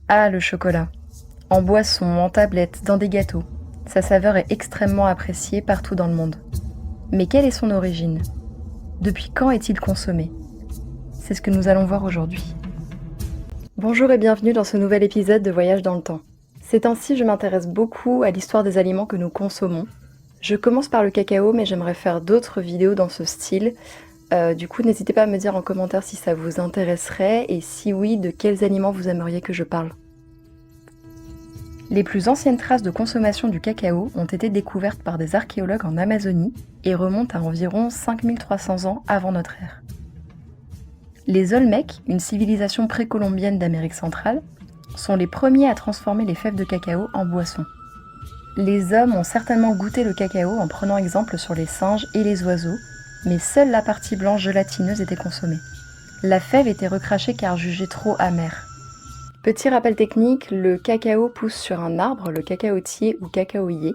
Ah, le chocolat. En boisson, en tablette, dans des gâteaux. Sa saveur est extrêmement appréciée partout dans le monde. Mais quelle est son origine? Depuis quand est-il consommé? C'est ce que nous allons voir aujourd'hui. Bonjour et bienvenue dans ce nouvel épisode de Voyage dans le temps. Ces temps-ci, je m'intéresse beaucoup à l'histoire des aliments que nous consommons. Je commence par le cacao, mais j'aimerais faire d'autres vidéos dans ce style. Du coup, n'hésitez pas à me dire en commentaire si ça vous intéresserait et si oui, de quels aliments vous aimeriez que je parle. Les plus anciennes traces de consommation du cacao ont été découvertes par des archéologues en Amazonie et remontent à environ 5300 ans avant notre ère. Les Olmecs, une civilisation précolombienne d'Amérique centrale, sont les premiers à transformer les fèves de cacao en boisson. Les hommes ont certainement goûté le cacao en prenant exemple sur les singes et les oiseaux, mais seule la partie blanche gélatineuse était consommée. La fève était recrachée car jugée trop amère. Petit rappel technique, le cacao pousse sur un arbre, le cacaotier ou cacaoyer.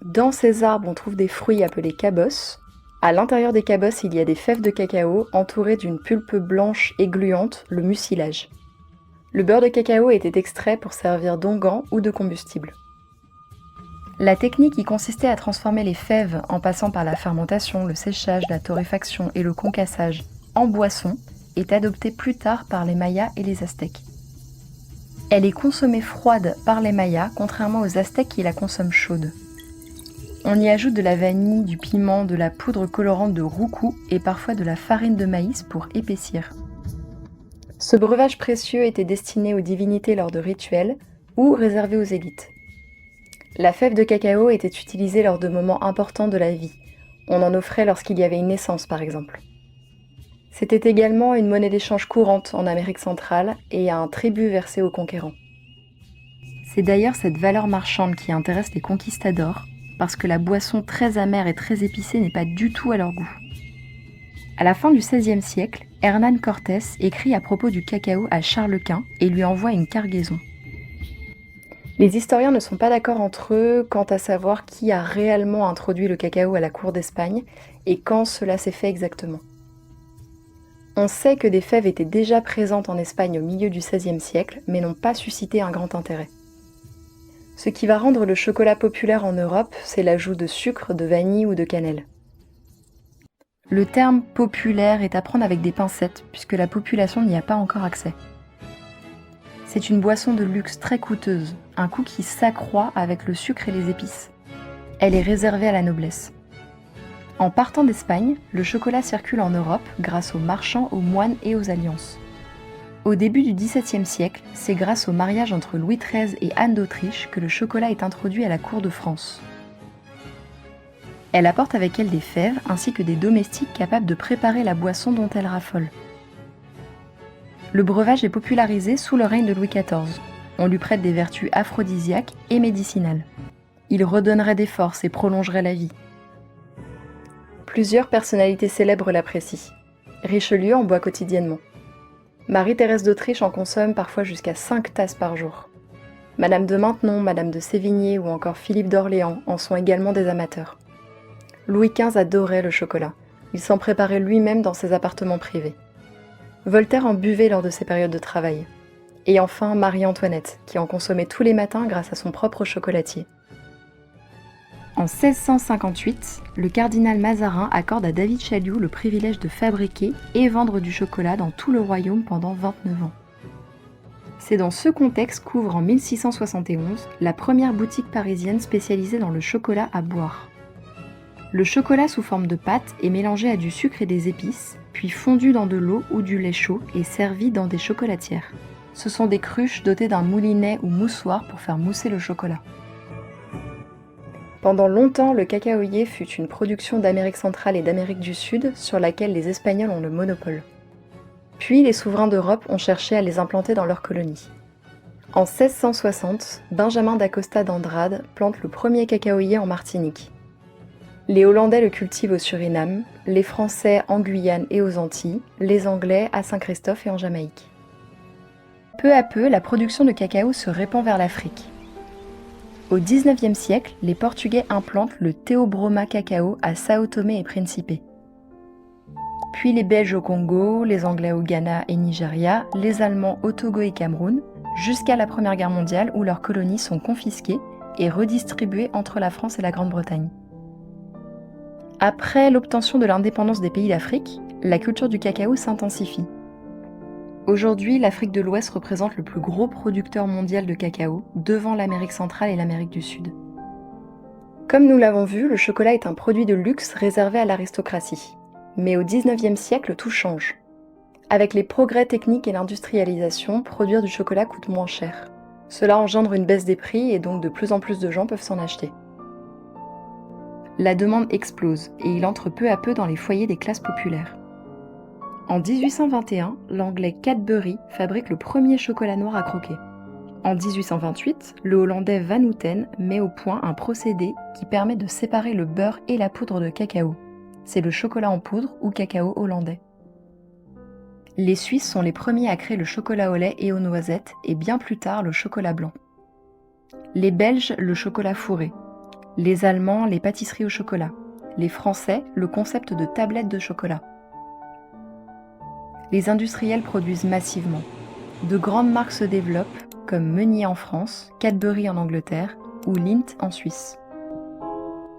Dans ces arbres, on trouve des fruits appelés cabosses. À l'intérieur des cabosses, il y a des fèves de cacao entourées d'une pulpe blanche et gluante, le mucilage. Le beurre de cacao était extrait pour servir d'onguent ou de combustible. La technique qui consistait à transformer les fèves en passant par la fermentation, le séchage, la torréfaction et le concassage en boisson est adoptée plus tard par les Mayas et les Aztèques. Elle est consommée froide par les Mayas, contrairement aux Aztèques qui la consomment chaude. On y ajoute de la vanille, du piment, de la poudre colorante de roucou et parfois de la farine de maïs pour épaissir. Ce breuvage précieux était destiné aux divinités lors de rituels ou réservé aux élites. La fève de cacao était utilisée lors de moments importants de la vie. On en offrait lorsqu'il y avait une naissance par exemple. C'était également une monnaie d'échange courante en Amérique centrale et un tribut versé aux conquérants. C'est d'ailleurs cette valeur marchande qui intéresse les conquistadors, parce que la boisson très amère et très épicée n'est pas du tout à leur goût. À la fin du XVIe siècle, Hernán Cortés écrit à propos du cacao à Charles Quint et lui envoie une cargaison. Les historiens ne sont pas d'accord entre eux quant à savoir qui a réellement introduit le cacao à la cour d'Espagne et quand cela s'est fait exactement. On sait que des fèves étaient déjà présentes en Espagne au milieu du XVIe siècle, mais n'ont pas suscité un grand intérêt. Ce qui va rendre le chocolat populaire en Europe, c'est l'ajout de sucre, de vanille ou de cannelle. Le terme populaire est à prendre avec des pincettes, puisque la population n'y a pas encore accès. C'est une boisson de luxe très coûteuse, un coût qui s'accroît avec le sucre et les épices. Elle est réservée à la noblesse. En partant d'Espagne, le chocolat circule en Europe grâce aux marchands, aux moines et aux alliances. Au début du XVIIe siècle, c'est grâce au mariage entre Louis XIII et Anne d'Autriche que le chocolat est introduit à la cour de France. Elle apporte avec elle des fèves ainsi que des domestiques capables de préparer la boisson dont elle raffole. Le breuvage est popularisé sous le règne de Louis XIV. On lui prête des vertus aphrodisiaques et médicinales. Il redonnerait des forces et prolongerait la vie. Plusieurs personnalités célèbres l'apprécient. Richelieu en boit quotidiennement. Marie-Thérèse d'Autriche en consomme parfois jusqu'à 5 tasses par jour. Madame de Maintenon, Madame de Sévigné ou encore Philippe d'Orléans en sont également des amateurs. Louis XV adorait le chocolat. Il s'en préparait lui-même dans ses appartements privés. Voltaire en buvait lors de ses périodes de travail. Et enfin Marie-Antoinette, qui en consommait tous les matins grâce à son propre chocolatier. En 1658, le cardinal Mazarin accorde à David Chaliou le privilège de fabriquer et vendre du chocolat dans tout le royaume pendant 29 ans. C'est dans ce contexte qu'ouvre en 1671 la première boutique parisienne spécialisée dans le chocolat à boire. Le chocolat sous forme de pâte est mélangé à du sucre et des épices, puis fondu dans de l'eau ou du lait chaud et servi dans des chocolatières. Ce sont des cruches dotées d'un moulinet ou moussoir pour faire mousser le chocolat. Pendant longtemps, le cacaoyer fut une production d'Amérique centrale et d'Amérique du Sud sur laquelle les Espagnols ont le monopole. Puis les souverains d'Europe ont cherché à les implanter dans leurs colonies. En 1660, Benjamin d'Acosta d'Andrade plante le premier cacaoyer en Martinique. Les Hollandais le cultivent au Suriname, les Français en Guyane et aux Antilles, les Anglais à Saint-Christophe et en Jamaïque. Peu à peu, la production de cacao se répand vers l'Afrique. Au XIXe siècle, les Portugais implantent le Theobroma cacao à Sao Tomé et Principe. Puis les Belges au Congo, les Anglais au Ghana et Nigeria, les Allemands au Togo et Cameroun, jusqu'à la Première Guerre mondiale où leurs colonies sont confisquées et redistribuées entre la France et la Grande-Bretagne. Après l'obtention de l'indépendance des pays d'Afrique, la culture du cacao s'intensifie. Aujourd'hui, l'Afrique de l'Ouest représente le plus gros producteur mondial de cacao, devant l'Amérique centrale et l'Amérique du Sud. Comme nous l'avons vu, le chocolat est un produit de luxe réservé à l'aristocratie. Mais au XIXe siècle, tout change. Avec les progrès techniques et l'industrialisation, produire du chocolat coûte moins cher. Cela engendre une baisse des prix et donc de plus en plus de gens peuvent s'en acheter. La demande explose et il entre peu à peu dans les foyers des classes populaires. En 1821, l'anglais Cadbury fabrique le premier chocolat noir à croquer. En 1828, le hollandais Van Houten met au point un procédé qui permet de séparer le beurre et la poudre de cacao. C'est le chocolat en poudre ou cacao hollandais. Les Suisses sont les premiers à créer le chocolat au lait et aux noisettes et bien plus tard le chocolat blanc. Les Belges, le chocolat fourré. Les Allemands, les pâtisseries au chocolat. Les Français, le concept de tablette de chocolat. Les industriels produisent massivement. De grandes marques se développent, comme Meunier en France, Cadbury en Angleterre ou Lindt en Suisse.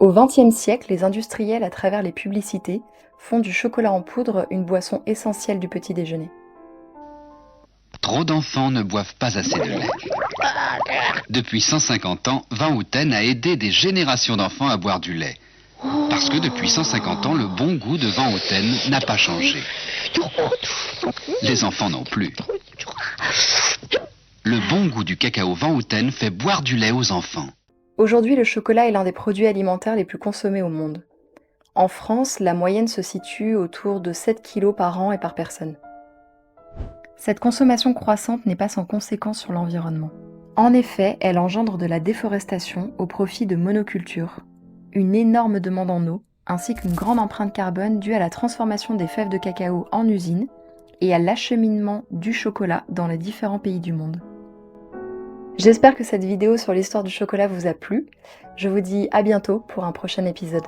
Au XXe siècle, les industriels, à travers les publicités, font du chocolat en poudre une boisson essentielle du petit déjeuner. Trop d'enfants ne boivent pas assez de lait. Depuis 150 ans, Van Houten a aidé des générations d'enfants à boire du lait. Parce que depuis 150 ans, le bon goût de Van Houten n'a pas changé. Les enfants non plus. Le bon goût du cacao Van Houten fait boire du lait aux enfants. Aujourd'hui, le chocolat est l'un des produits alimentaires les plus consommés au monde. En France, la moyenne se situe autour de 7 kg par an et par personne. Cette consommation croissante n'est pas sans conséquences sur l'environnement. En effet, elle engendre de la déforestation au profit de monocultures, une énorme demande en eau, ainsi qu'une grande empreinte carbone due à la transformation des fèves de cacao en usine et à l'acheminement du chocolat dans les différents pays du monde. J'espère que cette vidéo sur l'histoire du chocolat vous a plu. Je vous dis à bientôt pour un prochain épisode.